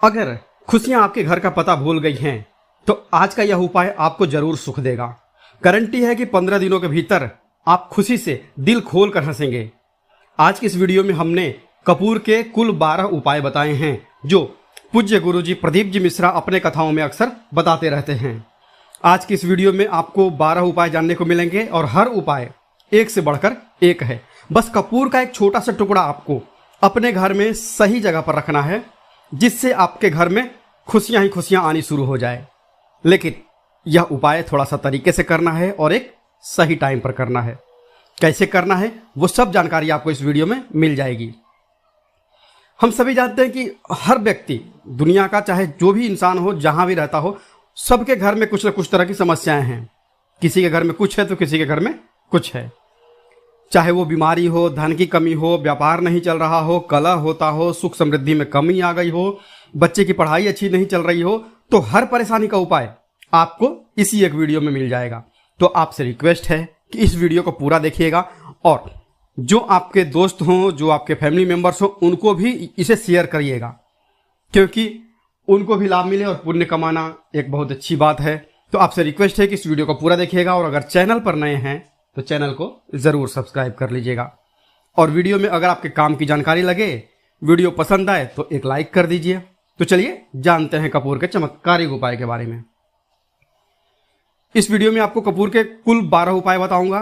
अगर खुशियां आपके घर का पता भूल गई हैं तो आज का यह उपाय आपको जरूर सुख देगा। गारंटी है कि 15 दिनों के भीतर आप खुशी से दिल खोल कर हंसेंगे। आज की इस वीडियो में हमने कपूर के कुल 12 उपाय बताए हैं जो पूज्य गुरुजी प्रदीप जी मिश्रा अपने कथाओं में अक्सर बताते रहते हैं। आज की इस वीडियो में आपको 12 उपाय जानने को मिलेंगे और हर उपाय एक से बढ़कर एक है। बस कपूर का एक छोटा सा टुकड़ा आपको अपने घर में सही जगह पर रखना है जिससे आपके घर में खुशियां ही खुशियां आनी शुरू हो जाए। लेकिन यह उपाय थोड़ा सा तरीके से करना है और एक सही टाइम पर करना है। कैसे करना है वो सब जानकारी आपको इस वीडियो में मिल जाएगी। हम सभी जानते हैं कि हर व्यक्ति दुनिया का चाहे जो भी इंसान हो, जहां भी रहता हो, सबके घर में कुछ न कुछ तरह की समस्याएं हैं। किसी के घर में कुछ है तो किसी के घर में कुछ है। चाहे वो बीमारी हो, धन की कमी हो, व्यापार नहीं चल रहा हो, कलह होता हो, सुख समृद्धि में कमी आ गई हो, बच्चे की पढ़ाई अच्छी नहीं चल रही हो, तो हर परेशानी का उपाय आपको इसी एक वीडियो में मिल जाएगा। तो आपसे रिक्वेस्ट है कि इस वीडियो को पूरा देखिएगा और जो आपके दोस्त हों, जो आपके फैमिली मेंबर्स हों, उनको भी इसे शेयर करिएगा, क्योंकि उनको भी लाभ मिले और पुण्य कमाना एक बहुत अच्छी बात है। तो आपसे रिक्वेस्ट है कि इस वीडियो को पूरा देखिएगा और अगर चैनल पर नए हैं तो चैनल को जरूर सब्सक्राइब कर लीजिएगा। और वीडियो में अगर आपके काम की जानकारी लगे, वीडियो पसंद आए तो एक लाइक कर दीजिए। तो चलिए जानते हैं कपूर के चमत्कारिक उपाय के बारे में। इस वीडियो में आपको कपूर के कुल 12 उपाय बताऊंगा।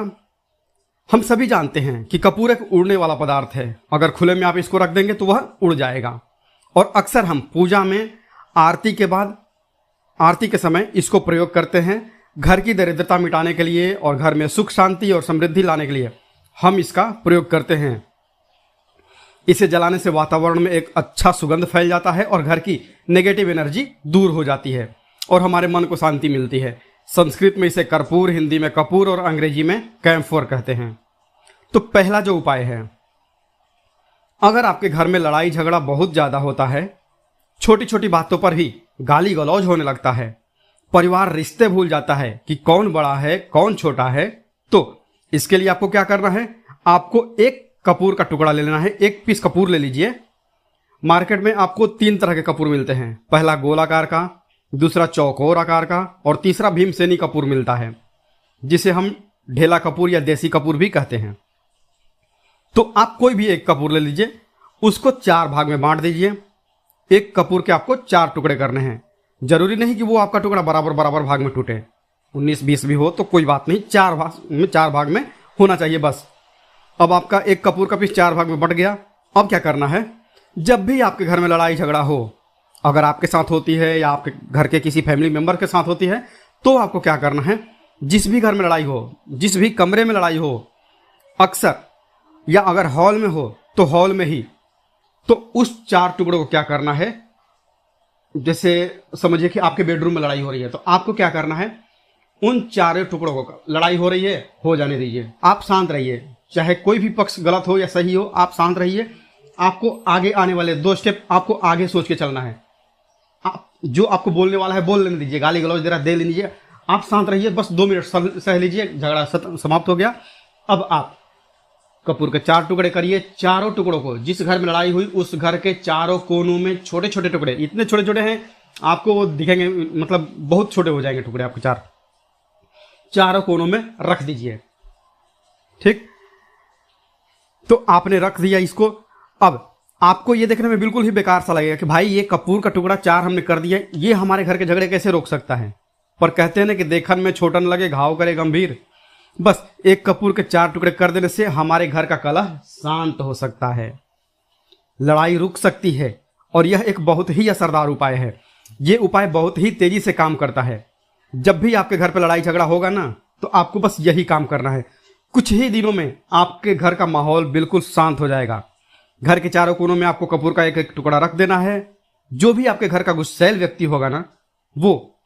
हम सभी जानते हैं कि कपूर एक उड़ने वाला पदार्थ है। अगर खुले में आप इसको रख देंगे तो वह उड़ जाएगा। और अक्सर हम पूजा में आरती के बाद, आरती के समय इसको प्रयोग करते हैं। घर की दरिद्रता मिटाने के लिए और घर में सुख शांति और समृद्धि लाने के लिए हम इसका प्रयोग करते हैं। इसे जलाने से वातावरण में एक अच्छा सुगंध फैल जाता है और घर की नेगेटिव एनर्जी दूर हो जाती है और हमारे मन को शांति मिलती है। संस्कृत में इसे कर्पूर, हिंदी में कपूर और अंग्रेजी में कैम्फोर कहते हैं। तो पहला जो उपाय है, अगर आपके घर में लड़ाई झगड़ा बहुत ज्यादा होता है, छोटी छोटी बातों पर ही गाली गलौज होने लगता है, परिवार रिश्ते भूल जाता है कि कौन बड़ा है कौन छोटा है, तो इसके लिए आपको क्या करना है, आपको एक कपूर का टुकड़ा ले लेना है। एक पीस कपूर ले लीजिए। मार्केट में आपको 3 तरह के कपूर मिलते हैं। पहला गोलाकार का, दूसरा चौकोर आकार का और तीसरा भीमसेनी कपूर मिलता है, जिसे हम ढेला कपूर या देसी कपूर भी कहते हैं। तो आप कोई भी एक कपूर ले लीजिए, उसको 4 भाग में बांट दीजिए। एक कपूर के आपको 4 टुकड़े करने हैं। जरूरी नहीं कि वो आपका टुकड़ा बराबर बराबर भाग में टूटे, 19-20 भी हो तो कोई बात नहीं, 4 भाग में होना चाहिए बस। अब आपका एक कपूर का पीस 4 भाग में बट गया। अब क्या करना है, जब भी आपके घर में लड़ाई झगड़ा हो, अगर आपके साथ होती है या आपके घर के किसी फैमिली मेंबर के साथ होती है, तो आपको क्या करना है, जिस भी घर में लड़ाई हो, जिस भी कमरे में लड़ाई हो, अक्सर या अगर हॉल में हो तो हॉल में ही, तो उस 4 टुकड़ों को क्या करना है, जैसे समझिए कि आपके बेडरूम में लड़ाई हो रही है, तो आपको क्या करना है, उन 4 टुकड़ों को, लड़ाई हो रही है, हो जाने दीजिए, आप शांत रहिए। चाहे कोई भी पक्ष गलत हो या सही हो, आप शांत रहिए। आपको आगे आने वाले 2 स्टेप आपको आगे सोच के चलना है। आप जो आपको बोलने वाला है बोल लेने दीजिए, गाली गलौज दे रहा दे लीजिए, आप शांत रहिए, बस 2 मिनट सह लीजिए, झगड़ा समाप्त हो गया। अब आप कपूर के 4 टुकड़े करिए। चारों टुकड़ों को, जिस घर में लड़ाई हुई उस घर के चारों कोनों में छोटे छोटे टुकड़े, इतने छोटे छोटे हैं आपको वो दिखेंगे, मतलब बहुत छोटे हो जाएंगे टुकड़े, आपको चारों कोनों में रख दीजिए। ठीक, तो आपने रख दिया इसको। अब आपको ये देखने में बिल्कुल ही बेकार सा लगेगा कि भाई ये कपूर का टुकड़ा 4 हमने कर दिया, ये हमारे घर के झगड़े कैसे रोक सकता है। पर कहते हैं ना कि देखन में छोटन लगे घाव करे गंभीर। बस एक कपूर के 4 टुकड़े कर देने से हमारे घर का कलह शांत हो सकता है, लड़ाई रुक सकती है। और यह एक बहुत ही असरदार उपाय है। यह उपाय बहुत ही तेजी से काम करता है। जब भी आपके घर पर लड़ाई झगड़ा होगा ना, तो आपको बस यही काम करना है। कुछ ही दिनों में आपके घर का माहौल बिल्कुल शांत हो जाएगा। घर के चारों कोनों में आपको कपूर का एक टुकड़ा रख देना है। जो भी आपके घर का गुस्सैल व्यक्ति होगा ना, वो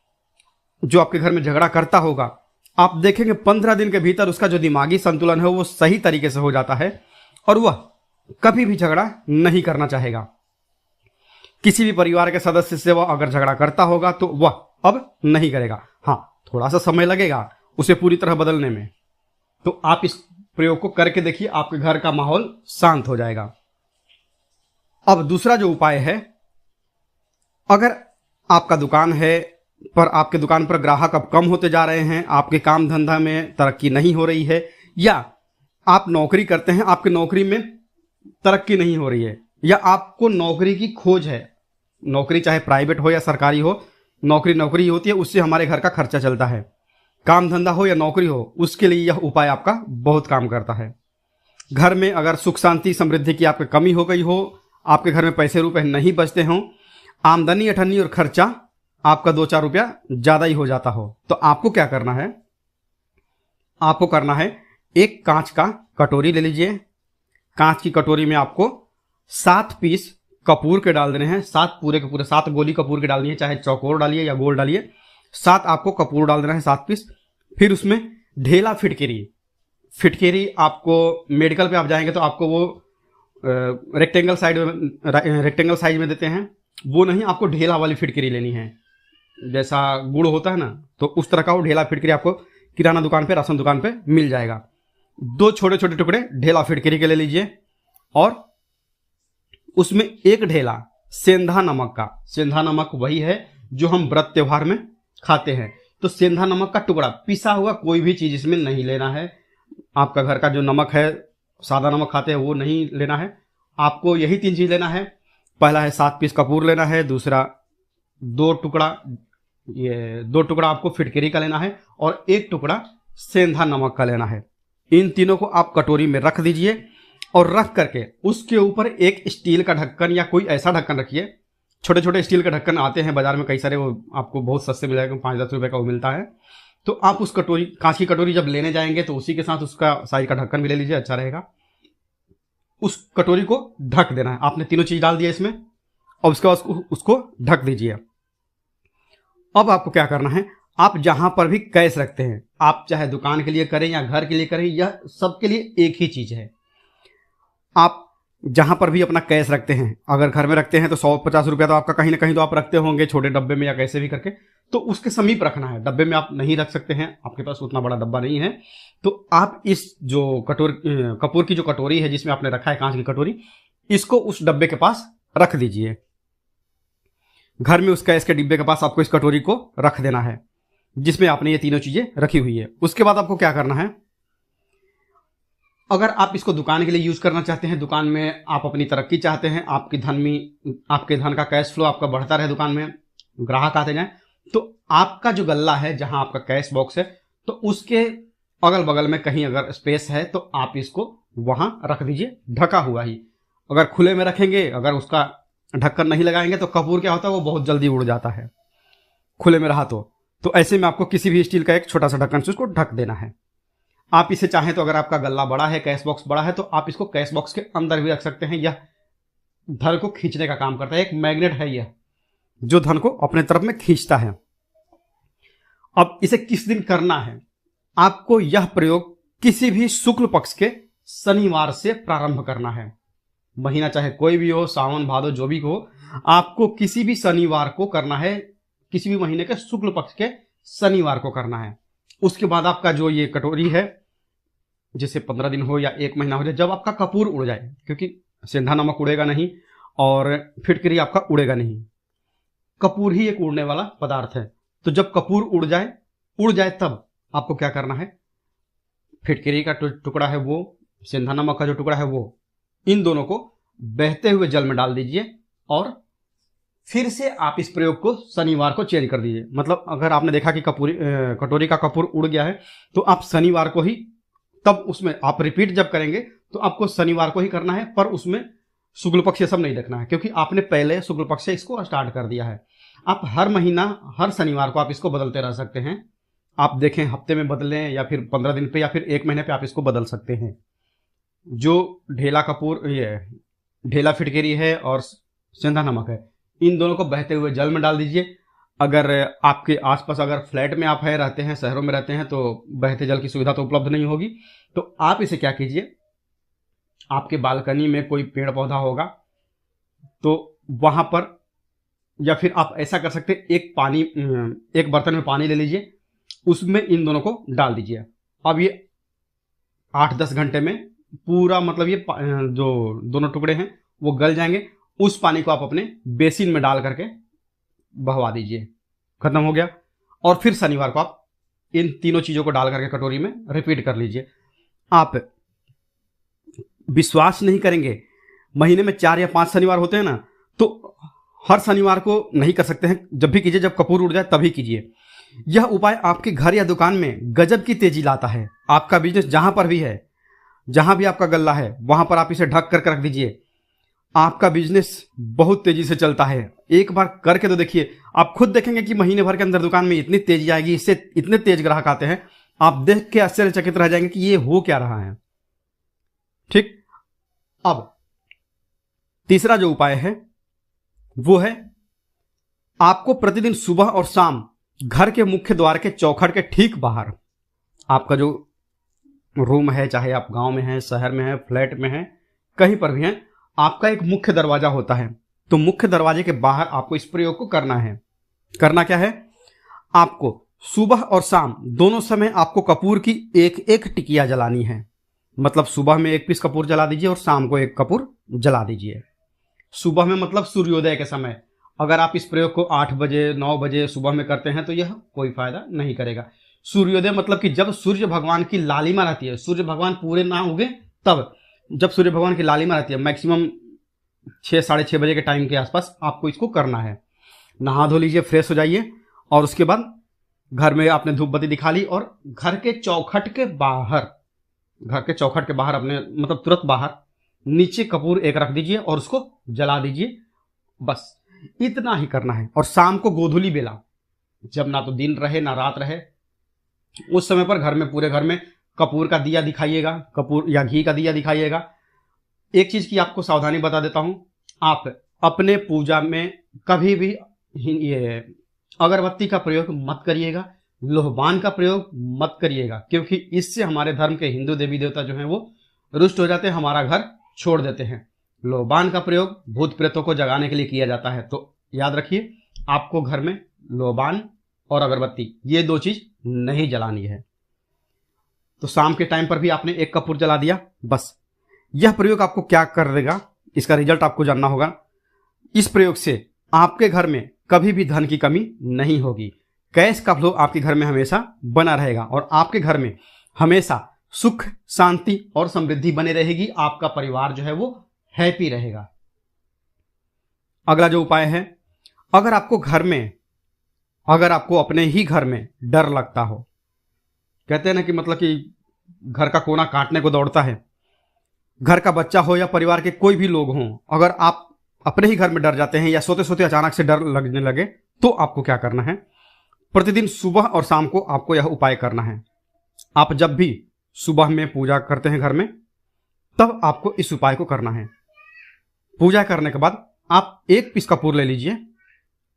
जो आपके घर में झगड़ा करता होगा, आप देखेंगे 15 दिन के भीतर उसका जो दिमागी संतुलन है वो सही तरीके से हो जाता है और वह कभी भी झगड़ा नहीं करना चाहेगा। किसी भी परिवार के सदस्य से वह अगर झगड़ा करता होगा तो वह अब नहीं करेगा। हाँ, थोड़ा सा समय लगेगा उसे पूरी तरह बदलने में। तो आप इस प्रयोग को करके देखिए, आपके घर का माहौल शांत हो जाएगा। अब दूसरा जो उपाय है, अगर आपका दुकान है पर आपके दुकान पर ग्राहक अब कम होते जा रहे हैं, आपके काम धंधा में तरक्की नहीं हो रही है, या आप नौकरी करते हैं, आपकी नौकरी में तरक्की नहीं हो रही है, या आपको नौकरी की खोज है, नौकरी चाहे प्राइवेट हो या सरकारी हो, नौकरी नौकरी ही होती है, उससे हमारे घर का खर्चा चलता है, काम धंधा हो या नौकरी हो, उसके लिए यह उपाय आपका बहुत काम करता है। घर में अगर सुख शांति समृद्धि की आपकी कमी हो गई हो, आपके घर में पैसे रुपए नहीं बचते हों, आमदनी अठन्नी और खर्चा आपका 2-4 रुपया ज़्यादा ही हो जाता हो, तो आपको क्या करना है? आपको करना है, एक कांच का कटोरी ले लीजिए। कांच की कटोरी में आपको 7 पीस कपूर के डाल देने हैं। 7 पूरे के पूरे 7 गोली कपूर के डालनी है, चाहे चौकोर डालिए या गोल डालिए। 7 आपको कपूर डाल देना है, 7 पीस। फिर उसमें ढेला फिटकेरी। फिटकेरी आपको मेडिकल पे आप जाएंगे तो आपको वो रेक्टेंगल साइज में देते हैं, वो नहीं, आपको ढेला वाली फिटकेरी लेनी है। जैसा गुड़ होता है ना, तो उस तरह का वो ढेला फिटकरी आपको किराना दुकान पे, राशन दुकान पे मिल जाएगा। 2 छोटे छोटे टुकड़े ढेला फिटकरी के ले लीजिए और उसमें 1 ढेला सेंधा नमक का। सेंधा नमक वही है जो हम व्रत त्योहार में खाते हैं, तो सेंधा नमक का टुकड़ा, पिसा हुआ कोई भी चीज इसमें नहीं लेना है। आपका घर का जो नमक है, सादा नमक खाते हैं, वो नहीं लेना है। आपको यही 3 चीज लेना है। पहला है 7 पीस कपूर लेना है, दूसरा 2 टुकड़ा आपको फिटकरी का लेना है और 1 टुकड़ा सेंधा नमक का लेना है। इन तीनों को आप कटोरी में रख दीजिए और रख करके उसके ऊपर एक स्टील का ढक्कन या कोई ऐसा ढक्कन रखिए। छोटे छोटे स्टील के ढक्कन आते हैं बाजार में कई सारे, वो आपको बहुत सस्ते मिल जाएगा, 5-10 रुपए का वो मिलता है। तो आप उस कटोरी, कांच की कटोरी जब लेने जाएंगे तो उसी के साथ उसका साइज का ढक्कन भी ले लीजिए, अच्छा रहेगा। उस कटोरी को ढक देना है। आपने तीनों चीज डाल दिया इसमें और उसके बाद उसको ढक दीजिए। अब आपको क्या करना है, आप जहां पर भी कैश रखते हैं, आप चाहे दुकान के लिए करें या घर के लिए करें, यह सबके लिए एक ही चीज है। आप जहां पर भी अपना कैश रखते हैं, अगर घर में रखते हैं तो 100-50 रुपया तो आपका कहीं ना कहीं तो आप रखते होंगे, छोटे डब्बे में या कैसे भी करके, तो उसके समीप रखना है। डब्बे में आप नहीं रख सकते हैं, आपके पास उतना बड़ा डब्बा नहीं है, तो आप इस जो कपूर की जो कटोरी है जिसमें आपने रखा है कांच की कटोरी, इसको उस डब्बे के पास रख दीजिए। घर में उस कैश के डिब्बे के पास आपको इस कटोरी को रख देना है जिसमें आपने ये तीनों चीजें रखी हुई है। उसके बाद आपको क्या करना है, अगर आप इसको दुकान के लिए यूज करना चाहते हैं, दुकान में आप अपनी तरक्की चाहते हैं, आपके धन का कैश फ्लो आपका बढ़ता रहे, दुकान में ग्राहक आते जाएं, तो आपका जो गल्ला है जहां आपका कैश बॉक्स है, तो उसके अगल बगल में कहीं अगर स्पेस है तो आप इसको वहां रख दीजिए, ढका हुआ ही। अगर खुले में रखेंगे, अगर उसका ढक्कन नहीं लगाएंगे तो कपूर क्या होता है, वो बहुत जल्दी उड़ जाता है खुले में रहा तो ऐसे में आपको किसी भी स्टील का एक छोटा सा ढक्कन से उसको ढक देना है। आप इसे चाहें तो, अगर आपका गल्ला बड़ा है, कैश बॉक्स बड़ा है, तो आप इसको कैश बॉक्स के अंदर भी रख सकते हैं। यह धन को खींचने का काम करता है, एक मैग्नेट है यह, जो धन को अपने तरफ में खींचता है। अब इसे किस दिन करना है, आपको यह प्रयोग किसी भी शुक्ल पक्ष के शनिवार से प्रारंभ करना है। महीना चाहे कोई भी हो, सावन भादो जो भी हो, आपको किसी भी शनिवार को करना है, किसी भी महीने के शुक्ल पक्ष के शनिवार को करना है। उसके बाद आपका जो ये कटोरी है, जैसे 15 दिन हो या 1 महीना हो जाए, जब आपका कपूर उड़ जाए, क्योंकि सेंधा नमक उड़ेगा नहीं और फिटकरी आपका उड़ेगा नहीं, कपूर ही एक उड़ने वाला पदार्थ है। तो जब कपूर उड़ जाए तब आपको क्या करना है, फिटकरी का टुकड़ा है वो, सेंधा नमक का जो टुकड़ा है वो, इन दोनों को बहते हुए जल में डाल दीजिए और फिर से आप इस प्रयोग को शनिवार को चेंज कर दीजिए। मतलब अगर आपने देखा कि कटोरी का कपूर उड़ गया है, तो आप शनिवार को ही, तब उसमें आप रिपीट जब करेंगे तो आपको शनिवार को ही करना है, पर उसमें शुक्ल पक्ष ये सब नहीं देखना है, क्योंकि आपने पहले शुक्ल पक्ष से इसको स्टार्ट कर दिया है। आप हर महीना हर शनिवार को आप इसको बदलते रह सकते हैं। आप देखें हफ्ते में बदलें या फिर 15 दिन पे या फिर 1 महीने पे आप इसको बदल सकते हैं। जो ढेला कपूर, ये ढेला फिटकरी है और सेंधा नमक है, इन दोनों को बहते हुए जल में डाल दीजिए। अगर आपके आसपास, अगर फ्लैट में आप रहते हैं, शहरों में रहते हैं, तो बहते जल की सुविधा तो उपलब्ध नहीं होगी, तो आप इसे क्या कीजिए, आपके बालकनी में कोई पेड़ पौधा होगा तो वहां पर, या फिर आप ऐसा कर सकते हैं, एक बर्तन में पानी ले लीजिए, उसमें इन दोनों को डाल दीजिए। अब ये 8-10 घंटे में पूरा, मतलब ये जो दोनों टुकड़े हैं वो गल जाएंगे। उस पानी को आप अपने बेसिन में डाल करके बहवा दीजिए, खत्म हो गया। और फिर शनिवार को आप इन तीनों चीजों को डाल करके कटोरी में रिपीट कर लीजिए। आप विश्वास नहीं करेंगे, महीने में 4 या 5 शनिवार होते हैं ना, तो हर शनिवार को नहीं कर सकते हैं, जब भी कीजिए, जब कपूर उड़ जाए तभी कीजिए। यह उपाय आपके घर या दुकान में गजब की तेजी लाता है। आपका बिजनेस जहां पर भी है, जहां भी आपका गल्ला है, वहां पर आप इसे ढक करके रख दीजिए। आपका बिजनेस बहुत तेजी से चलता है। एक बार करके तो देखिए, आप खुद देखेंगे कि महीने भर के अंदर दुकान में इतनी तेजी आएगी, इससे इतने तेज ग्राहक आते हैं, आप देख के आश्चर्यचकित रह जाएंगे कि ये हो क्या रहा है। ठीक, अब तीसरा जो उपाय है वो है, आपको प्रतिदिन सुबह और शाम घर के मुख्य द्वार के चौखट के ठीक बाहर, आपका जो रूम है, चाहे आप गांव में हैं, शहर में हैं, फ्लैट में हैं, कहीं पर भी हैं, आपका एक मुख्य दरवाजा होता है। तो मुख्य दरवाजे के बाहर आपको इस प्रयोग को करना है। करना क्या है, आपको सुबह और शाम दोनों समय आपको कपूर की एक एक टिकिया जलानी है। मतलब सुबह में 1 पीस कपूर जला दीजिए और शाम को 1 कपूर जला दीजिए। सुबह में मतलब सूर्योदय के समय। अगर आप इस प्रयोग को 8 बजे 9 बजे सुबह में करते हैं तो यह कोई फायदा नहीं करेगा। सूर्योदय मतलब कि जब सूर्य भगवान की लालिमा रहती है, सूर्य भगवान पूरे ना उगे तब, जब सूर्य भगवान की लालिमा रहती है, मैक्सिमम 6 साढ़े 6 बजे के टाइम के आसपास आपको इसको करना है। नहा धो लीजिए, फ्रेश हो जाइए, और उसके बाद घर में आपने धूप बत्ती दिखा ली, और घर के चौखट के बाहर, घर के चौखट के बाहर अपने मतलब तुरंत बाहर नीचे कपूर एक रख दीजिए और उसको जला दीजिए। बस इतना ही करना है। और शाम को गोधूली बेला, जब ना तो दिन रहे ना रात रहे, उस समय पर घर में, पूरे घर में कपूर का दिया दिखाइएगा, कपूर या घी का दिया दिखाइएगा। एक चीज की आपको सावधानी बता देता हूं, आप अपने पूजा में कभी भी ये अगरबत्ती का प्रयोग मत करिएगा, लोहबान का प्रयोग मत करिएगा, क्योंकि इससे हमारे धर्म के हिंदू देवी देवता जो हैं वो रुष्ट हो जाते हैं, हमारा घर छोड़ देते हैं। लोहबान का प्रयोग भूत प्रेतों को जगाने के लिए किया जाता है। तो याद रखिए, आपको घर में लोहबान और अगरबत्ती ये 2 चीज नहीं जलानी है। तो शाम के टाइम पर भी आपने 1 कपूर जला दिया। बस यह प्रयोग आपको क्या कर देगा, इसका रिजल्ट आपको जानना होगा। इस प्रयोग से आपके घर में कभी भी धन की कमी नहीं होगी, कैश का फ्लो आपके घर में हमेशा बना रहेगा, और आपके घर में हमेशा सुख, शांति और समृद्धि बने रहेगी। आपका परिवार जो है वो हैप्पी रहेगा। अगला जो उपाय है, अगर आपको घर में, अगर आपको अपने ही घर में डर लगता हो, कहते हैं ना कि मतलब कि घर का कोना काटने को दौड़ता है, घर का बच्चा हो या परिवार के कोई भी लोग हों, अगर आप अपने ही घर में डर जाते हैं या सोते सोते अचानक से डर लगने लगे, तो आपको क्या करना है, प्रतिदिन सुबह और शाम को आपको यह उपाय करना है। आप जब भी सुबह में पूजा करते हैं घर में, तब आपको इस उपाय को करना है। पूजा करने के बाद आप 1 पीस कपूर ले लीजिए,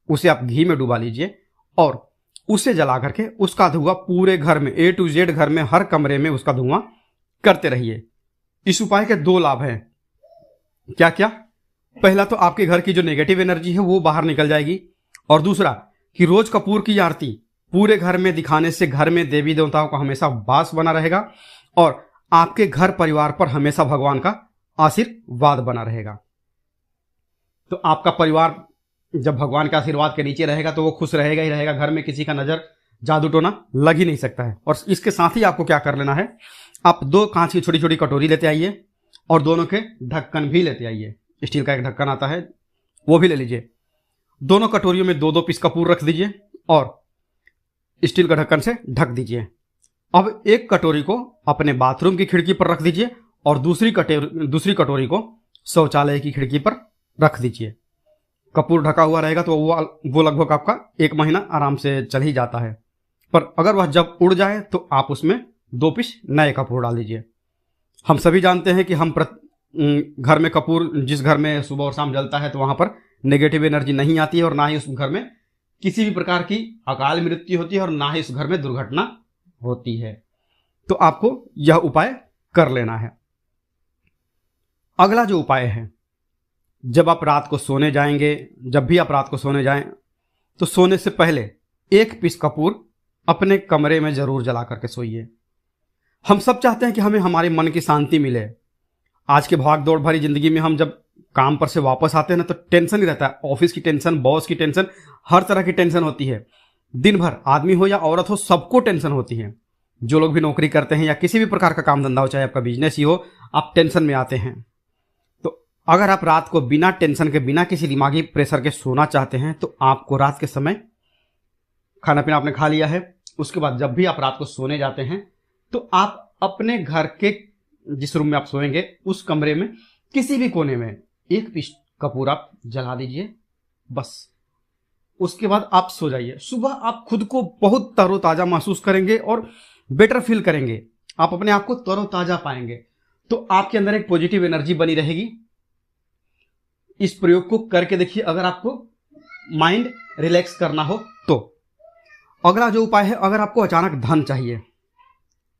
उसे आप घी में डुबा लीजिए और उसे जला करके उसका धुआं पूरे घर में, A to Z घर में हर कमरे में उसका धुआं करते रहिए। इस उपाय के 2 लाभ हैं। क्या क्या? पहला तो आपके घर की जो नेगेटिव एनर्जी है वो बाहर निकल जाएगी, और दूसरा कि रोज कपूर की आरती पूरे घर में दिखाने से घर में देवी देवताओं का हमेशा वास बना रहेगा, और आपके घर परिवार पर हमेशा भगवान का आशीर्वाद बना रहेगा। तो आपका परिवार जब भगवान के आशीर्वाद के नीचे रहेगा तो वो खुश रहेगा ही रहेगा। घर में किसी का नजर, जादू टोना लग ही नहीं सकता है। और इसके साथ ही आपको क्या कर लेना है, आप 2 कांच की छोटी छोटी कटोरी लेते आइए, और दोनों के ढक्कन भी लेते आइए। स्टील का एक ढक्कन आता है, वो भी ले लीजिए। दोनों कटोरियों में 2-2 पीस कपूर रख दीजिए और स्टील का ढक्कन से ढक दीजिए। अब एक कटोरी को अपने बाथरूम की खिड़की पर रख दीजिए और दूसरी कटोरी को शौचालय की खिड़की पर रख दीजिए। कपूर ढका हुआ रहेगा तो वो लगभग आपका 1 महीना आराम से चल ही जाता है। पर अगर वह जब उड़ जाए तो आप उसमें 2 पीस नए कपूर डाल दीजिए। हम सभी जानते हैं कि हम घर में कपूर, जिस घर में सुबह और शाम जलता है तो वहां पर नेगेटिव एनर्जी नहीं आती है, और ना ही उस घर में किसी भी प्रकार की अकाल मृत्यु होती है, और ना ही उस घर में दुर्घटना होती है। तो आपको यह उपाय कर लेना है। अगला जो उपाय है, जब आप रात को सोने जाएंगे, जब भी आप रात को सोने जाएं, तो सोने से पहले 1 पीस कपूर अपने कमरे में जरूर जला करके सोइए। हम सब चाहते हैं कि हमें हमारे मन की शांति मिले। आज के भाग दौड़ भरी जिंदगी में हम जब काम पर से वापस आते हैं ना तो टेंशन ही रहता है, ऑफिस की टेंशन, बॉस की टेंशन, हर तरह की टेंशन होती है। दिन भर आदमी हो या औरत हो, सबको टेंशन होती है। जो लोग भी नौकरी करते हैं या किसी भी प्रकार का काम धंधा हो, चाहे आपका बिजनेस ही हो, आप टेंशन में आते हैं। तो अगर आप रात को बिना टेंशन के, बिना किसी दिमागी प्रेशर के सोना चाहते हैं तो आपको रात के समय खाना पीना आपने खा लिया है, उसके बाद जब भी आप रात को सोने जाते हैं तो आप अपने घर के जिस रूम में आप सोएंगे उस कमरे में किसी भी कोने में एक पीस कपूर आप जला दीजिए, बस। उसके बाद आप सो जाइए। सुबह आप खुद को बहुत तरोताजा महसूस करेंगे और बेटर फील करेंगे, आप अपने आप को तरोताजा पाएंगे। तो आपके अंदर एक पॉजिटिव एनर्जी बनी रहेगी। इस प्रयोग को करके देखिए, अगर आपको माइंड रिलैक्स करना हो तो। अगला जो उपाय है, अगर आपको अचानक धन चाहिए,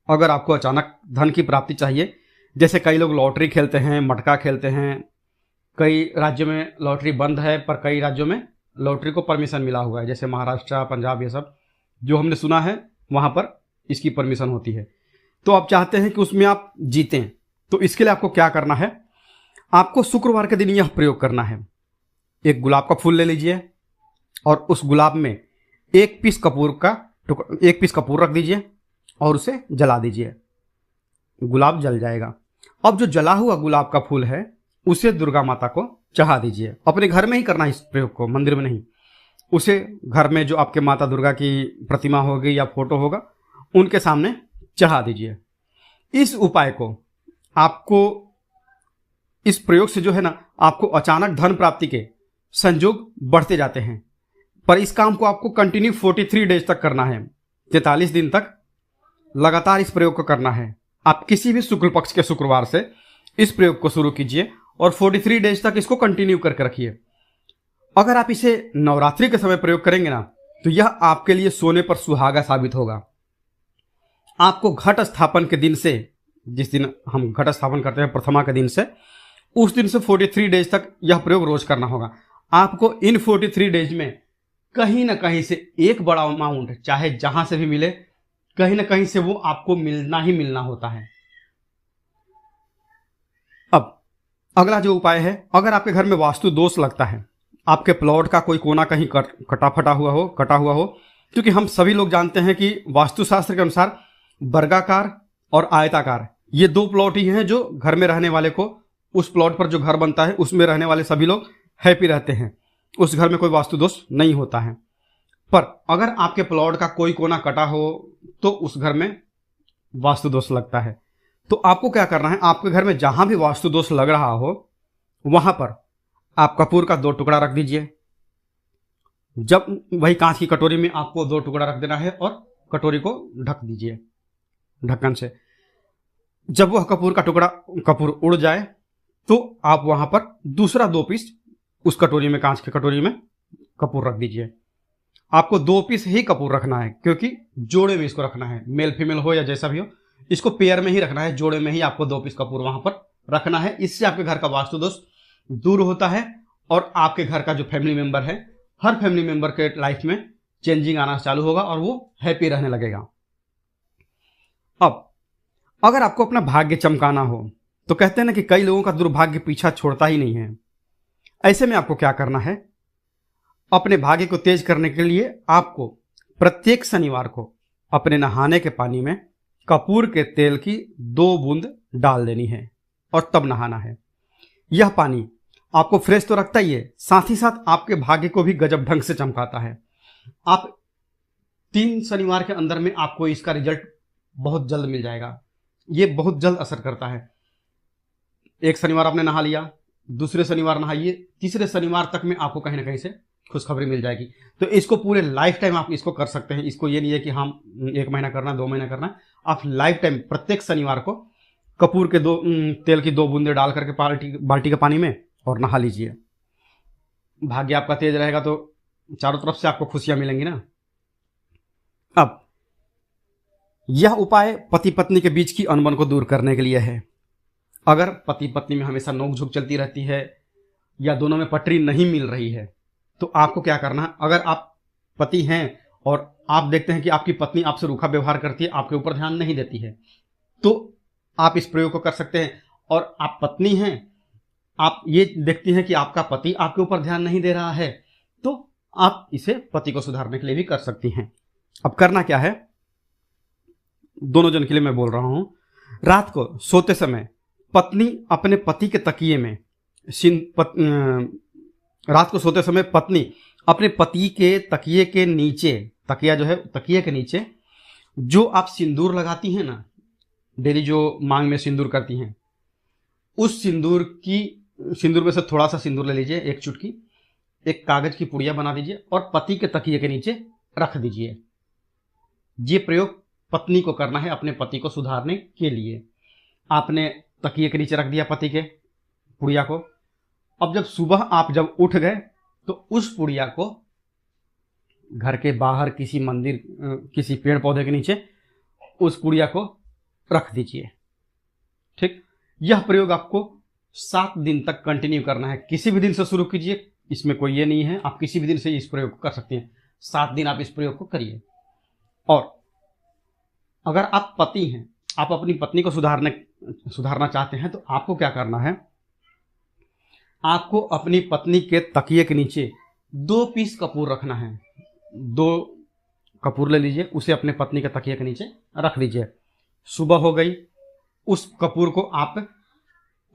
अगर आपको अचानक धन की प्राप्ति चाहिए, जैसे कई लोग लॉटरी खेलते हैं, मटका खेलते हैं, कई राज्यों में लॉटरी बंद है पर कई राज्यों में लॉटरी को परमिशन मिला हुआ है, जैसे महाराष्ट्र, पंजाब, ये सब जो हमने सुना है वहां पर इसकी परमिशन होती है। तो आप चाहते हैं कि उसमें आप जीतें, तो इसके लिए आपको क्या करना है, आपको शुक्रवार के दिन यह प्रयोग करना है। एक गुलाब का फूल ले लीजिए और उस गुलाब में एक पीस कपूर रख दीजिए और उसे जला दीजिए, गुलाब जल जाएगा। अब जो जला हुआ गुलाब का फूल है उसे दुर्गा माता को चढ़ा दीजिए। अपने घर में ही करना है इस प्रयोग को, मंदिर में नहीं। उसे घर में जो आपके माता दुर्गा की प्रतिमा होगी या फोटो होगा उनके सामने चढ़ा दीजिए। इस उपाय को आपको, इस प्रयोग से जो है ना, आपको अचानक धन प्राप्ति के संयोग बढ़ते जाते हैं। पर इस काम को आपको कंटिन्यू 43 डेज तक करना है, 43 दिन तक लगातार इस प्रयोग को करना है। आप किसी भी शुक्ल पक्ष के शुक्रवार से इस प्रयोग को शुरू कीजिए और 43 डेज तक इसको कंटिन्यू करके रखिए। अगर आप इसे नवरात्रि के समय प्रयोग करेंगे ना तो यह आपके लिए सोने पर सुहागा साबित होगा। आपको घट स्थापन के दिन से, जिस दिन हम घट स्थापन करते हैं प्रथमा के दिन से, उस दिन से 43 डेज तक यह प्रयोग रोज करना होगा। आपको इन 43 डेज में कहीं ना कहीं से एक बड़ा अमाउंट, चाहे जहां से भी मिले, कहीं ना कहीं से वो आपको मिलना ही मिलना होता है। अब अगला जो उपाय है, अगर आपके घर में वास्तु दोष लगता है, आपके प्लॉट का कोई कोना कहीं कटा हुआ हो, क्योंकि हम सभी लोग जानते हैं कि वास्तुशास्त्र के अनुसार वर्गाकार और आयताकार ये दो प्लॉट ही हैं जो घर में रहने वाले को, उस प्लॉट पर जो घर बनता है उसमें रहने वाले सभी लोग हैप्पी रहते हैं, उस घर में कोई वास्तु दोष नहीं होता है। पर अगर आपके प्लॉट का कोई कोना कटा हो तो उस घर में वास्तु दोष लगता है। तो आपको क्या करना है, आपके घर में जहां भी वास्तु दोष लग रहा हो वहां पर आप कपूर का 2 टुकड़ा रख दीजिए। जब वही कांच की कटोरी में आपको 2 टुकड़ा रख देना है और कटोरी को ढक दीजिए ढक्कन से। जब वह कपूर का टुकड़ा, कपूर उड़ जाए तो आप वहां पर दूसरा 2 पीस उस कटोरी में, कांच की कटोरी में कपूर रख दीजिए। आपको 2 पीस ही कपूर रखना है, क्योंकि जोड़े में इसको रखना है, मेल फीमेल हो या जैसा भी हो, इसको पेयर में ही रखना है, जोड़े में ही आपको 2 पीस कपूर वहां पर रखना है। इससे आपके घर का वास्तु दोष दूर होता है और आपके घर का जो फैमिली मेंबर है, हर फैमिली मेंबर के लाइफ में चेंजिंग आना चालू होगा और वो हैप्पी रहने लगेगा। अब अगर आपको अपना भाग्य चमकाना हो तो कहते हैं ना कि कई लोगों का दुर्भाग्य पीछा छोड़ता ही नहीं है। ऐसे में आपको क्या करना है, अपने भाग्य को तेज करने के लिए आपको प्रत्येक शनिवार को अपने नहाने के पानी में कपूर के तेल की 2 बूंद डाल देनी है और तब नहाना है। यह पानी आपको फ्रेश तो रखता ही है, साथ ही साथ आपके भाग्य को भी गजब ढंग से चमकाता है। आप 3 शनिवार के अंदर में आपको इसका रिजल्ट बहुत जल्द मिल जाएगा। ये बहुत जल्द असर करता है। एक शनिवार आपने नहा लिया, दूसरे शनिवार नहाइए, तीसरे शनिवार तक में आपको कहीं ना कहीं से खुशखबरी मिल जाएगी। तो इसको पूरे लाइफ टाइम आप इसको कर सकते हैं। इसको ये नहीं है कि हम 1 महीना करना, 2 महीना करना, आप लाइफ टाइम प्रत्येक शनिवार को कपूर के तेल की 2 बूंदे डाल करके बाल्टी के पानी में और नहा लीजिए। भाग्य आपका तेज रहेगा तो चारों तरफ से आपको खुशियां मिलेंगी ना। अब यह उपाय पति पत्नी के बीच की अनबन को दूर करने के लिए है। अगर पति पत्नी में हमेशा नोकझोंक चलती रहती है या दोनों में पटरी नहीं मिल रही है तो आपको क्या करना है, अगर आप पति हैं और आप देखते हैं कि आपकी पत्नी आपसे रूखा व्यवहार करती है, आपके ऊपर ध्यान नहीं देती है, तो आप इस प्रयोग को कर सकते हैं। और आप पत्नी हैं, आप ये देखती हैं कि आपका पति आपके ऊपर ध्यान नहीं दे रहा है, तो आप इसे पति को सुधारने के लिए भी कर सकती हैं। अब करना क्या है, दोनों जन के लिए मैं बोल रहा हूं। रात को सोते समय पत्नी अपने पति के तकिए में रात को सोते समय पत्नी अपने पति के तकिए के नीचे, तकिया जो है तकिए के नीचे जो आप सिंदूर लगाती हैं ना, डेली जो मांग में सिंदूर करती हैं, उस सिंदूर में से थोड़ा सा सिंदूर ले लीजिए, एक चुटकी, एक कागज की पुड़िया बना दीजिए और पति के तकिए के नीचे रख दीजिए। ये प्रयोग पत्नी को करना है अपने पति को सुधारने के लिए। आपने तकिए के नीचे रख दिया पति के पुड़िया को। अब जब सुबह आप जब उठ गए तो उस पुड़िया को घर के बाहर किसी मंदिर, किसी पेड़ पौधे के नीचे उस पुड़िया को रख दीजिए। ठीक, यह प्रयोग आपको 7 दिन तक कंटिन्यू करना है। किसी भी दिन से शुरू कीजिए, इसमें कोई ये नहीं है, आप किसी भी दिन से इस प्रयोग को कर सकते हैं। 7 दिन आप इस प्रयोग को करिए। और अगर आप पति हैं, आप अपनी पत्नी को सुधारना चाहते हैं, तो आपको क्या करना है, आपको अपनी पत्नी के तकिए के नीचे 2 पीस कपूर रखना है। 2 कपूर ले लीजिए, उसे अपने पत्नी के तकिए के नीचे रख दीजिए। सुबह हो गई, उस कपूर को आप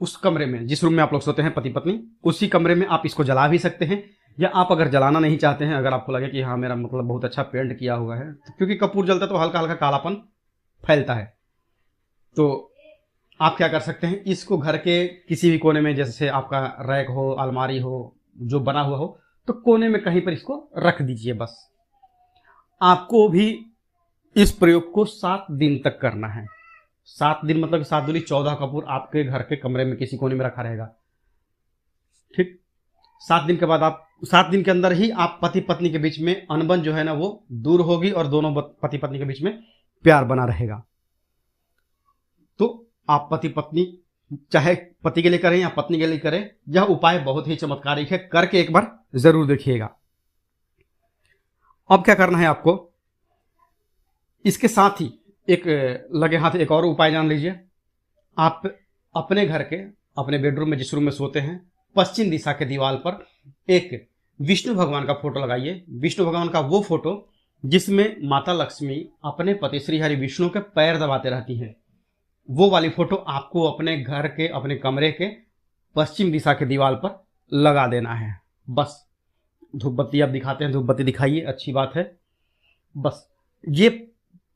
उस कमरे में, जिस रूम में आप लोग सोते हैं पति पत्नी, उसी कमरे में आप इसको जला भी सकते हैं। या आप अगर जलाना नहीं चाहते हैं, अगर आपको लगे कि हाँ मेरा मतलब बहुत अच्छा पेंट किया हुआ है, तो क्योंकि कपूर जलता तो हल्का हल्का कालापन फैलता है, तो आप क्या कर सकते हैं, इसको घर के किसी भी कोने में, जैसे आपका रैक हो, अलमारी हो, जो बना हुआ हो, तो कोने में कहीं पर इसको रख दीजिए। बस आपको भी इस प्रयोग को 7 दिन तक करना है। 7 दिन मतलब 7 दूनी 14 कपूर आपके घर के कमरे में किसी कोने में रखा रहेगा। ठीक, 7 दिन के बाद आप 7 दिन के अंदर ही आप पति पत्नी के बीच में अनबन जो है ना वो दूर होगी और दोनों पति पत्नी के बीच में प्यार बना रहेगा। तो आप पति पत्नी चाहे पति के लिए करें या पत्नी के लिए करें, यह उपाय बहुत ही चमत्कारिक है, करके एक बार जरूर देखिएगा। अब क्या करना है आपको, इसके साथ ही एक लगे हाथ एक और उपाय जान लीजिए। आप अपने घर के, अपने बेडरूम में जिस रूम में सोते हैं, पश्चिम दिशा के दीवार पर एक विष्णु भगवान का फोटो लगाइए। विष्णु भगवान का वो फोटो जिसमें माता लक्ष्मी अपने पति श्री हरि विष्णु के पैर दबाते रहती हैं, वो वाली फोटो आपको अपने घर के, अपने कमरे के पश्चिम दिशा के दीवार पर लगा देना है। बस धूप बत्ती आप दिखाते हैं, धूप बत्ती दिखाइए, अच्छी बात है। बस ये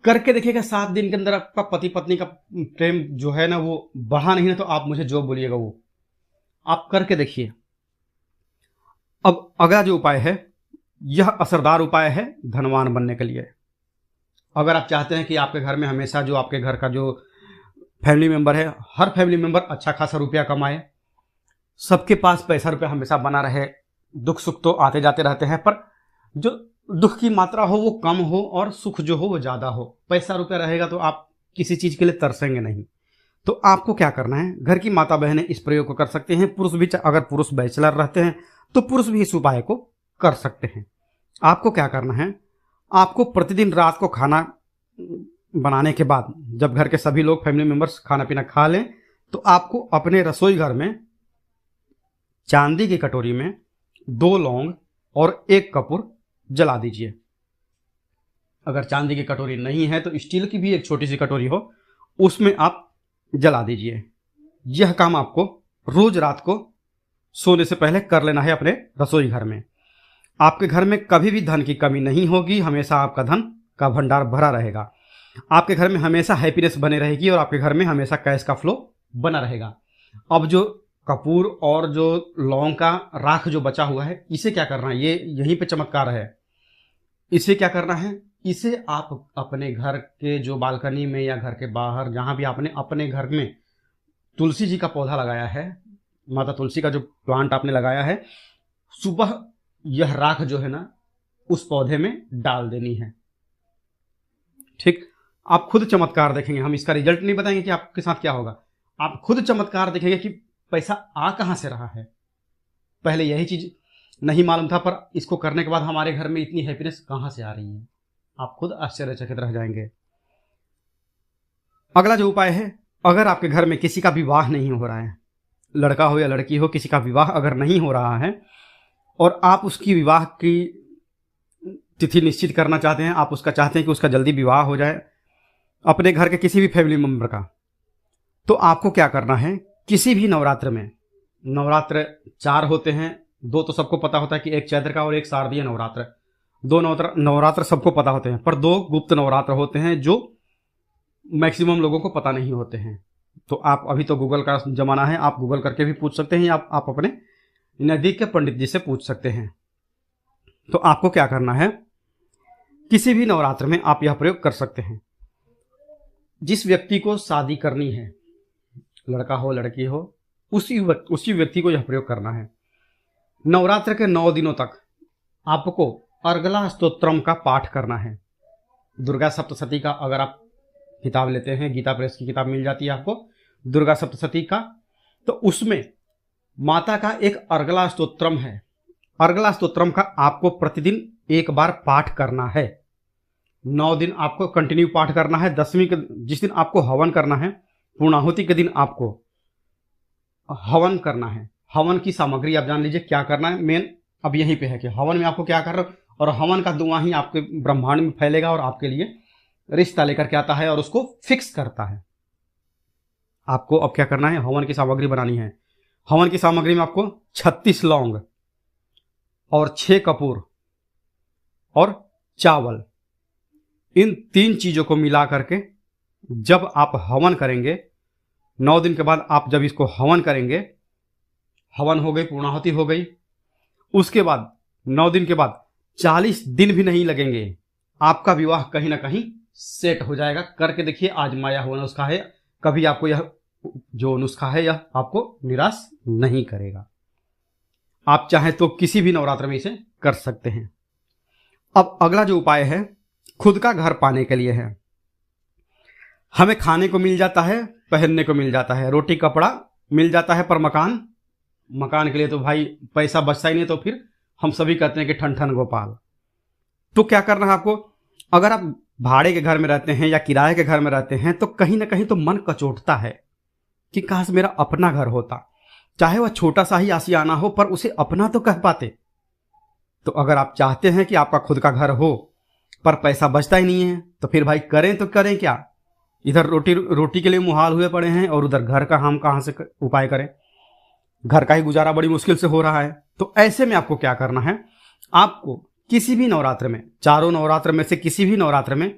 करके देखिएगा, 7 दिन के अंदर आपका पति पत्नी का प्रेम जो है ना वो बढ़ा नहीं है, तो आप मुझे जो बोलिएगा वो आप करके देखिए। अब अगला जो उपाय है, यह असरदार उपाय है धनवान बनने के लिए। अगर आप चाहते हैं कि आपके घर में हमेशा जो आपके घर का जो फैमिली मेंबर है, हर फैमिली मेंबर अच्छा खासा रुपया कमाए, सबके पास पैसा रुपया हमेशा बना रहे, दुख सुख तो आते जाते रहते हैं, पर जो दुख की मात्रा हो वो कम हो और सुख जो हो वो ज़्यादा हो। पैसा रुपया रहेगा तो आप किसी चीज़ के लिए तरसेंगे नहीं। तो आपको क्या करना है, घर की माता बहनें इस प्रयोग को कर सकते हैं। पुरुष भी, अगर पुरुष बैचलर रहते हैं तो पुरुष भी इस उपाय को कर सकते हैं। आपको क्या करना है, आपको प्रतिदिन रात को खाना बनाने के बाद, जब घर के सभी लोग फैमिली मेंबर्स खाना पीना खा लें, तो आपको अपने रसोई घर में चांदी की कटोरी में 2 लौंग और 1 कपूर जला दीजिए। अगर चांदी की कटोरी नहीं है तो स्टील की भी एक छोटी सी कटोरी हो, उसमें आप जला दीजिए। यह काम आपको रोज रात को सोने से पहले कर लेना है अपने रसोई घर में। आपके घर में कभी भी धन की कमी नहीं होगी, हमेशा आपका धन का भंडार भरा रहेगा। आपके घर में हमेशा हैप्पीनेस बने रहेगी और आपके घर में हमेशा कैश का फ्लो बना रहेगा। अब जो कपूर और जो लौंग का राख जो बचा हुआ है, इसे क्या करना है, ये यहीं पे चमत्कार है। इसे क्या करना है, इसे आप अपने घर के जो बालकनी में या घर के बाहर, जहां भी आपने अपने घर में तुलसी जी का पौधा लगाया है, माता तुलसी का जो प्लांट आपने लगाया है, सुबह यह राख जो है ना उस पौधे में डाल देनी है। ठीक, आप खुद चमत्कार देखेंगे। हम इसका रिजल्ट नहीं बताएंगे कि आपके साथ क्या होगा, आप खुद चमत्कार देखेंगे कि पैसा आ कहां से रहा है। पहले यही चीज नहीं मालूम था, पर इसको करने के बाद हमारे घर में इतनी हैप्पीनेस कहां से आ रही है, आप खुद आश्चर्यचकित रह जाएंगे। अगला जो उपाय है, अगर आपके घर में किसी का विवाह नहीं हो रहा है, लड़का हो या लड़की हो, किसी का विवाह अगर नहीं हो रहा है और आप उसकी विवाह की तिथि निश्चित करना चाहते हैं, आप उसका चाहते हैं कि उसका जल्दी विवाह हो जाए अपने घर के किसी भी फैमिली मेम्बर का, तो आपको क्या करना है, किसी भी नवरात्र में, नवरात्र 4 होते हैं, 2 तो सबको पता होता है कि एक चैत्र का और एक शारदीय नवरात्र। 2 नवरात्र सबको पता होते हैं, पर 2 गुप्त नवरात्र होते हैं जो मैक्सिमम लोगों को पता नहीं होते हैं। तो आप, अभी तो गूगल का जमाना है, आप गूगल करके भी पूछ सकते हैं या आप अपने नज़दीक के पंडित जी से पूछ सकते हैं। तो आपको क्या करना है, किसी भी नवरात्र में आप यह प्रयोग कर सकते हैं। जिस व्यक्ति को शादी करनी है, लड़का हो लड़की हो, उसी व्यक्ति को यह प्रयोग करना है। नवरात्र के 9 दिनों तक आपको अर्गला स्तोत्रम का पाठ करना है। दुर्गा सप्तशती का अगर आप किताब लेते हैं, गीता प्रेस की किताब मिल जाती है आपको दुर्गा सप्तशती का, तो उसमें माता का एक अर्गला स्तोत्रम है। अर्गला स्तोत्रम का आपको प्रतिदिन एक बार पाठ करना है। 9 दिन आपको कंटिन्यू पाठ करना है। 10वीं के जिस दिन आपको हवन करना है, पूर्णाहुति के दिन आपको हवन करना है। हवन की सामग्री आप जान लीजिए क्या करना है। मेन अब यहीं पे है कि हवन में आपको क्या करना है, और हवन का धुआं ही आपके ब्रह्मांड में फैलेगा और आपके लिए रिश्ता लेकर के आता है और उसको फिक्स करता है। आपको अब क्या करना है, हवन की सामग्री बनानी है। हवन की सामग्री में आपको 36 लौंग और 6 कपूर और चावल, इन 3 चीजों को मिला करके जब आप हवन करेंगे, 9 दिन के बाद आप जब इसको हवन करेंगे, हवन हो गई, पूर्णाहुति हो गई, उसके बाद 9 दिन के बाद 40 दिन भी नहीं लगेंगे, आपका विवाह कहीं ना कहीं सेट हो जाएगा। करके देखिए, आजमाया हुआ नुस्खा है, कभी आपको यह जो नुस्खा है यह आपको निराश नहीं करेगा। आप चाहें तो किसी भी नवरात्र में इसे कर सकते हैं। अब अगला जो उपाय है, खुद का घर पाने के लिए है। हमें खाने को मिल जाता है, पहनने को मिल जाता है, रोटी कपड़ा मिल जाता है, पर मकान के लिए तो भाई पैसा बचता ही नहीं। तो फिर हम सभी कहते हैं कि ठन ठन गोपाल। तो क्या करना है आपको, अगर आप भाड़े के घर में रहते हैं या किराए के घर में रहते हैं, तो कहीं ना कहीं तो मन कचोटता है कि काश मेरा अपना घर होता, चाहे वह छोटा सा ही आशियाना हो, पर उसे अपना तो कह पाते। तो अगर आप चाहते हैं कि आपका खुद का घर हो पर पैसा बचता ही नहीं है, तो फिर भाई करें तो करें क्या। इधर रोटी के लिए मुहाल हुए पड़े हैं और उधर घर का हम कहां से उपाय करें। घर का ही गुजारा बड़ी मुश्किल से हो रहा है। तो ऐसे में आपको क्या करना है, आपको किसी भी नवरात्र में, चारों नवरात्र में से किसी भी नवरात्र में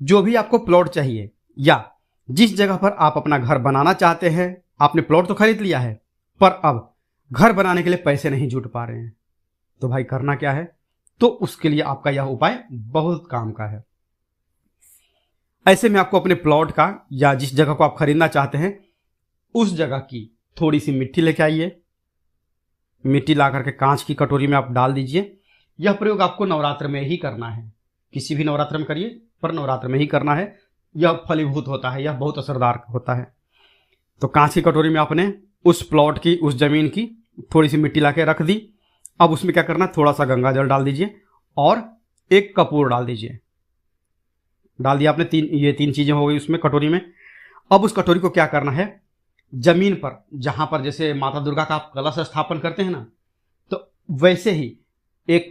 जो भी आपको प्लॉट चाहिए या जिस जगह पर आप अपना घर बनाना चाहते हैं, आपने प्लॉट तो खरीद लिया है पर अब घर बनाने के लिए पैसे नहीं जुट पा रहे हैं, तो भाई करना क्या है, तो उसके लिए आपका यह उपाय बहुत काम का है। ऐसे में आपको अपने प्लॉट का या जिस जगह को आप खरीदना चाहते हैं उस जगह की थोड़ी सी मिट्टी लेके आइए। मिट्टी ला करके कांच की कटोरी में आप डाल दीजिए। यह प्रयोग आपको नवरात्र में ही करना है, किसी भी नवरात्र में करिए पर नवरात्र में ही करना है। यह फलीभूत होता है, यह बहुत असरदार होता है। तो कांच की कटोरी में आपने उस प्लॉट की, उस जमीन की थोड़ी सी मिट्टी ला के रख दी। अब उसमें क्या करना, थोड़ा सा गंगा जल डाल दीजिए और 1 कपूर डाल दीजिए। डाल दिया आपने, ये 3 चीजें हो गई उसमें कटोरी में। अब उस कटोरी को क्या करना है, जमीन पर, जहां पर जैसे माता दुर्गा का आप कलश स्थापन करते हैं ना, तो वैसे ही एक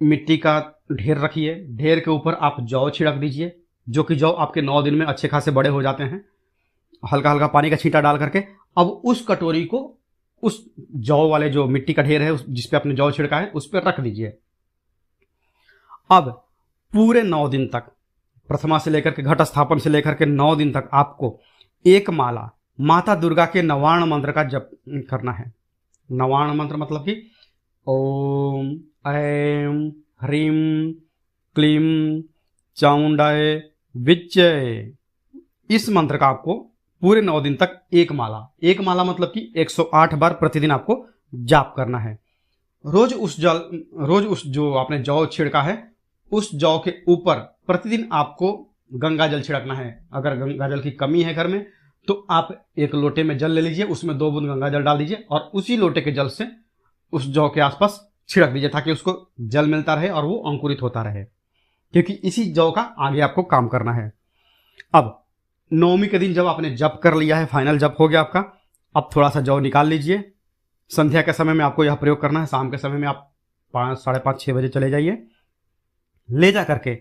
मिट्टी का ढेर रखिए। ढेर के ऊपर आप जौ छिड़क दीजिए, जो कि जौ आपके 9 दिन में अच्छे खासे बड़े हो जाते हैं। हल्का हल्का पानी का छींटा डाल करके अब उस कटोरी को उस जौ वाले जो मिट्टी का ढेर है जिसपे आपने जौ छिड़का है उस पर रख दीजिए। अब पूरे 9 दिन तक, प्रथमा से लेकर के घट स्थापन से लेकर के 9 दिन तक आपको एक माला माता दुर्गा के नवार्ण मंत्र का जप करना है। नवार्ण मंत्र मतलब कि ओम ऐं ह्रीं क्लीं चामुंडाय विच्चे, इस मंत्र का आपको पूरे 9 दिन तक एक माला मतलब कि 108 बार प्रतिदिन आपको जाप करना है। रोज उस जो आपने जौ छिड़का है उस जौ के ऊपर प्रतिदिन आपको गंगा जल छिड़कना है। अगर गंगा जल की कमी है घर में तो आप एक लोटे में जल ले लीजिए, उसमें 2 बूंद गंगा जल डाल दीजिए और उसी लोटे के जल से उस जौ के आसपास छिड़क दीजिए, ताकि उसको जल मिलता रहे और वो अंकुरित होता रहे, क्योंकि इसी जौ का आगे आपको काम करना है। अब 9वीं के दिन जब आपने जप कर लिया है, फाइनल जप हो गया आपका, अब थोड़ा सा जौ निकाल लीजिए। संध्या के समय में आपको यह प्रयोग करना है। शाम के समय में आप 5, साढ़े 5, 6 बजे चले जाइए। ले जा करके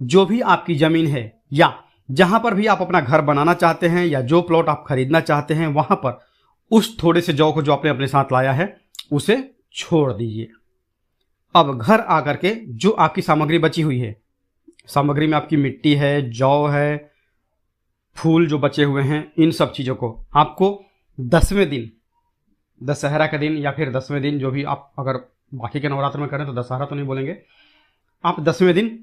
जो भी आपकी ज़मीन है या जहां पर भी आप अपना घर बनाना चाहते हैं या जो प्लॉट आप खरीदना चाहते हैं, वहां पर उस थोड़े से जौ को जो आपने अपने साथ लाया है उसे छोड़ दीजिए। अब घर आकर के जो आपकी सामग्री बची हुई है, सामग्री में आपकी मिट्टी है, जौ है, फूल जो बचे हुए हैं, इन सब चीज़ों को आपको 10वें दिन, दशहरा के दिन या फिर 10वें दिन, जो भी आप अगर बाकी के नवरात्र में करें तो दशहरा तो नहीं बोलेंगे, आप 10वें दिन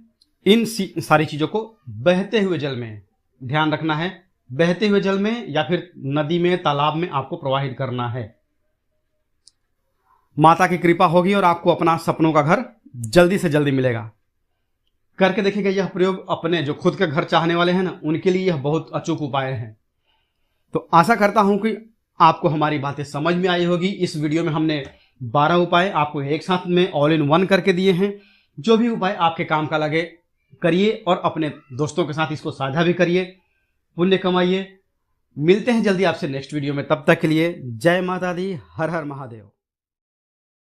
इन सारी चीज़ों को बहते हुए जल में, ध्यान रखना है, बहते हुए जल में या फिर नदी में, तालाब में आपको प्रवाहित करना है। माता की कृपा होगी और आपको अपना सपनों का घर जल्दी से जल्दी मिलेगा। करके देखिएगा यह प्रयोग। अपने जो खुद के घर चाहने वाले हैं ना, उनके लिए यह बहुत अचूक उपाय है। तो आशा करता हूं कि आपको हमारी बातें समझ में आई होगी। इस वीडियो में हमने 12 उपाय आपको एक साथ में ऑल इन वन करके दिए हैं। जो भी उपाय आपके काम का लगे करिए और अपने दोस्तों के साथ इसको साझा भी करिए, पुण्य कमाइए। मिलते हैं जल्दी आपसे नेक्स्ट वीडियो में। तब तक के लिए जय माता दी, हर हर महादेव।